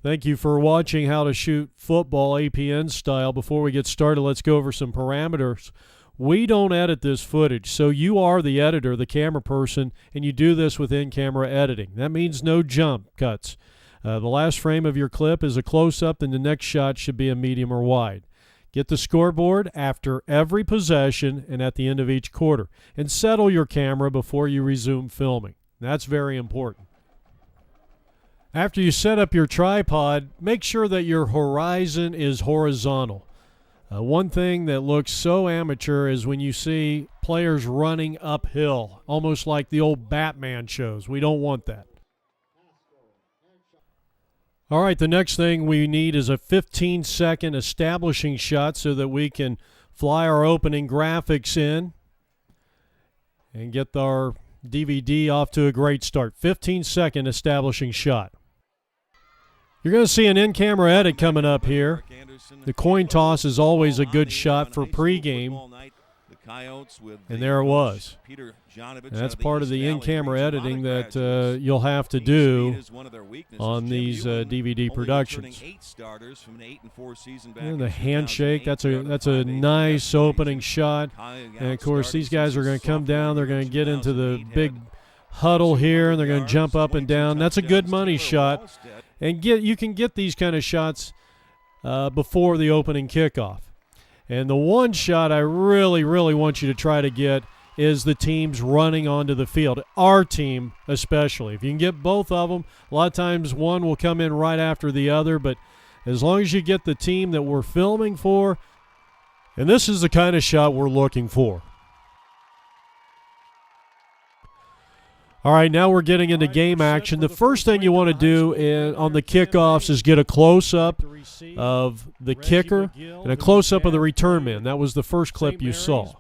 Thank you for watching How to Shoot Football APN style. Before we get started, let's go over some parameters. We don't edit this footage, so you are the editor, the camera person, and you do this with in-camera editing. That means no jump cuts. The last frame of your clip is a close-up, and the next shot should be a medium or wide. Get the scoreboard after every possession and at the end of each quarter, and settle your camera before you resume filming. That's very important. After you set up your tripod, make sure that your horizon is horizontal. One thing that looks so amateur is when you see players running uphill, almost like the old Batman shows. We don't want that. All right, the next thing we need is a 15-second establishing shot so that we can fly our opening graphics in and get our DVD off to a great start. 15-second establishing shot. You're going to see an in-camera edit coming up here. The coin toss is always a good shot for pregame. And there it was. And that's part of the in-camera editing that you'll have to do on these DVD productions. And the handshake, that's a nice opening shot. And, of course, these guys are going to come down. They're going to get into the big huddle here, and they're going to jump up and down. That's a good money shot. And you can get these kind of shots before the opening kickoff. And the one shot I really, really want you to try to get is the teams running onto the field, our team especially. If you can get both of them, a lot of times one will come in right after the other, but as long as you get the team that we're filming for, and this is the kind of shot we're looking for. All right, now we're getting into game action. The first thing you want to do on the kickoffs is get a close-up of the kicker and a close-up of the return man. That was the first clip you saw.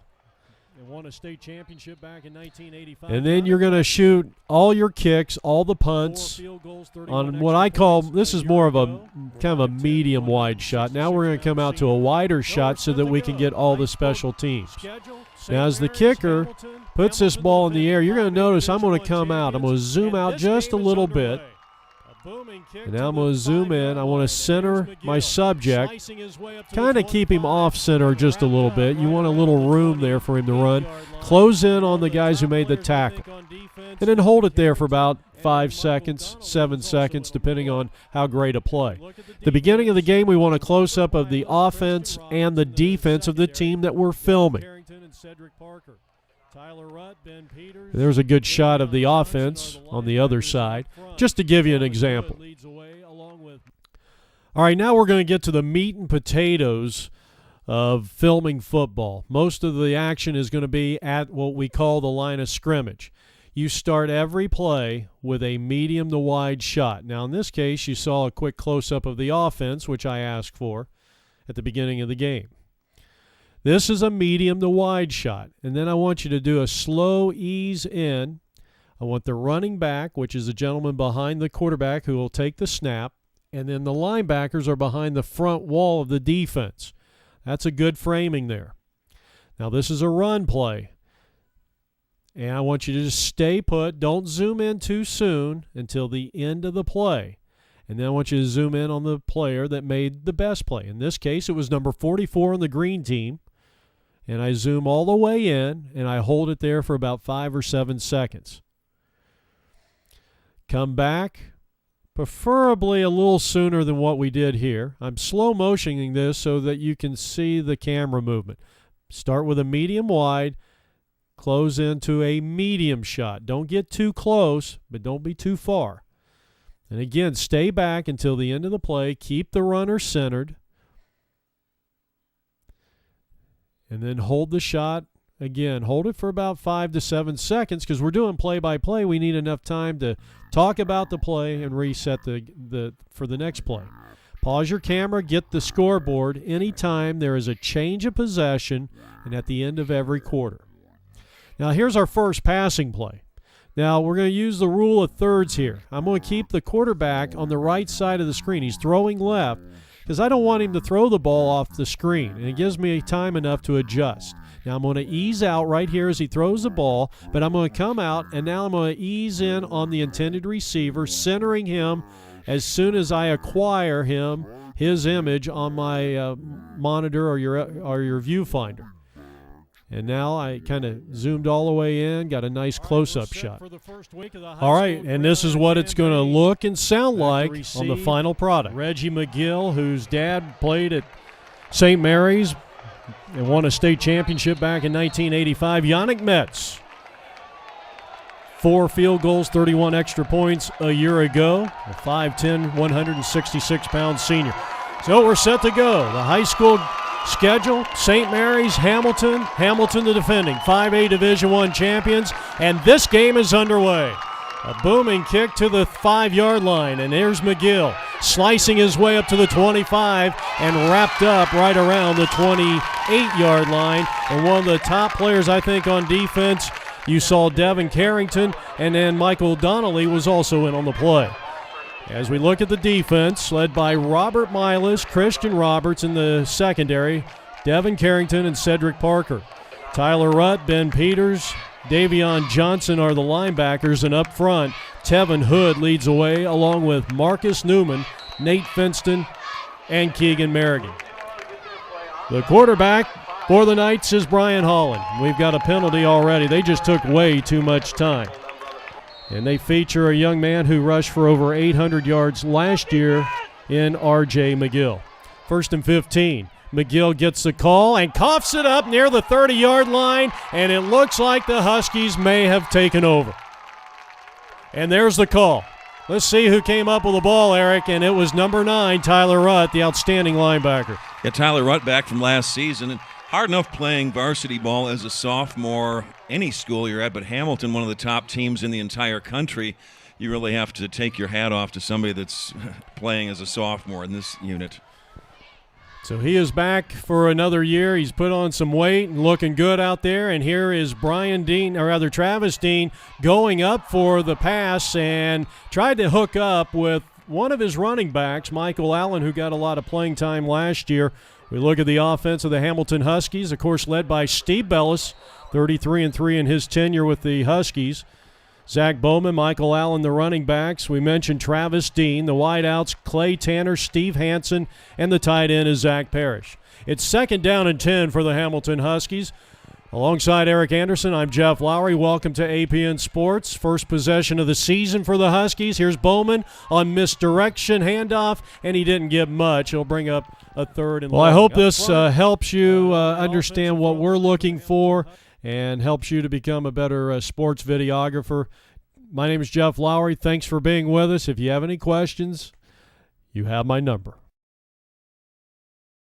And then you're going to shoot all your kicks, all the punts on what I call, this is more of a kind of a medium-wide shot. Now we're going to come out to a wider shot so that we can get all the special teams. Now as the kicker puts this ball in the air, you're going to notice I'm going to come out. I'm going to zoom out just a little bit. And now I'm going to zoom in. I want to center my subject, kind of keep him off center just a little bit. You want a little room there for him to run. Close in on the guys who made the tackle. And then hold it there for about 5 seconds, 7 seconds, depending on how great a play. The beginning of the game, we want a close-up of the offense and the defense of the team that we're filming. There's a good shot of the offense on the other side, just to give you an example. All right, now we're going to get to the meat and potatoes of filming football. Most of the action is going to be at what we call the line of scrimmage. You start every play with a medium to wide shot. Now, in this case, you saw a quick close-up of the offense, which I asked for at the beginning of the game. This is a medium to wide shot. And then I want you to do a slow ease in. I want the running back, which is the gentleman behind the quarterback who will take the snap. And then the linebackers are behind the front wall of the defense. That's a good framing there. Now this is a run play. And I want you to just stay put. Don't zoom in too soon until the end of the play. And then I want you to zoom in on the player that made the best play. In this case, it was number 44 on the green team. And I zoom all the way in, and I hold it there for about 5 or 7 seconds. Come back, preferably a little sooner than what we did here. I'm slow motioning this so that you can see the camera movement. Start with a medium wide, close into a medium shot. Don't get too close, but don't be too far. And again, stay back until the end of the play. Keep the runner centered. And then hold the shot. Again, hold it for about 5 to 7 seconds because we're doing play-by-play. We need enough time to talk about the play and reset for the next play. Pause your camera, get the scoreboard anytime there is a change of possession and at the end of every quarter. Now, here's our first passing play. Now, we're going to use the rule of thirds here. I'm going to keep the quarterback on the right side of the screen. He's throwing left because I don't want him to throw the ball off the screen, and it gives me time enough to adjust. Now I'm going to ease out right here as he throws the ball, but I'm going to come out, and now I'm going to ease in on the intended receiver, centering him as soon as I acquire his image on my monitor or your viewfinder. And now I kind of zoomed all the way in, got a nice close-up shot. All right, and this is what it's going to look and sound like on the final product. Reggie McGill, whose dad played at St. Mary's and won a state championship back in 1985. Yannick Metz, 4 field goals, 31 extra points a year ago. A 5'10", 166-pound senior. So we're set to go. The high school schedule: St. Mary's, Hamilton the defending 5A Division I champions, and this game is underway. A booming kick to the 5-yard line, and there's McGill slicing his way up to the 25 and wrapped up right around the 28-yard line. And one of the top players, I think, on defense, you saw Devin Carrington, and then Michael Donnelly was also in on the play. As we look at the defense, led by Robert Milas, Christian Roberts in the secondary, Devin Carrington and Cedric Parker. Tyler Rutt, Ben Peters, Davion Johnson are the linebackers, and up front, Tevin Hood leads the way along with Marcus Newman, Nate Finston, and Keegan Merrigan. The quarterback for the Knights is Brian Holland. We've got a penalty already. They just took way too much time. And they feature a young man who rushed for over 800 yards last year in R.J. McGill. 1st and 15. McGill gets the call and coughs it up near the 30-yard line, and it looks like the Huskies may have taken over. And there's the call. Let's see who came up with the ball, Eric, and it was number 9, Tyler Rutt, the outstanding linebacker. Yeah, Tyler Rutt back from last season. And hard enough playing varsity ball as a sophomore, any school you're at, but Hamilton, one of the top teams in the entire country, you really have to take your hat off to somebody that's playing as a sophomore in this unit. So he is back for another year. He's put on some weight and looking good out there. And here is Travis Dean going up for the pass and tried to hook up with one of his running backs, Michael Allen, who got a lot of playing time last year. We look at the offense of the Hamilton Huskies, of course, led by Steve Bellis, 33-3 in his tenure with the Huskies. Zach Bowman, Michael Allen, the running backs. We mentioned Travis Dean, the wideouts, Clay Tanner, Steve Hansen, and the tight end is Zach Parrish. It's 2nd down and 10 for the Hamilton Huskies. Alongside Eric Anderson, I'm Jeff Lowry. Welcome to APN Sports. First possession of the season for the Huskies. Here's Bowman on misdirection handoff, and he didn't get much. He'll bring up a 3rd and long. Well, I hope this helps you understand what we're looking for and helps you to become a better sports videographer. My name is Jeff Lowry. Thanks for being with us. If you have any questions, you have my number.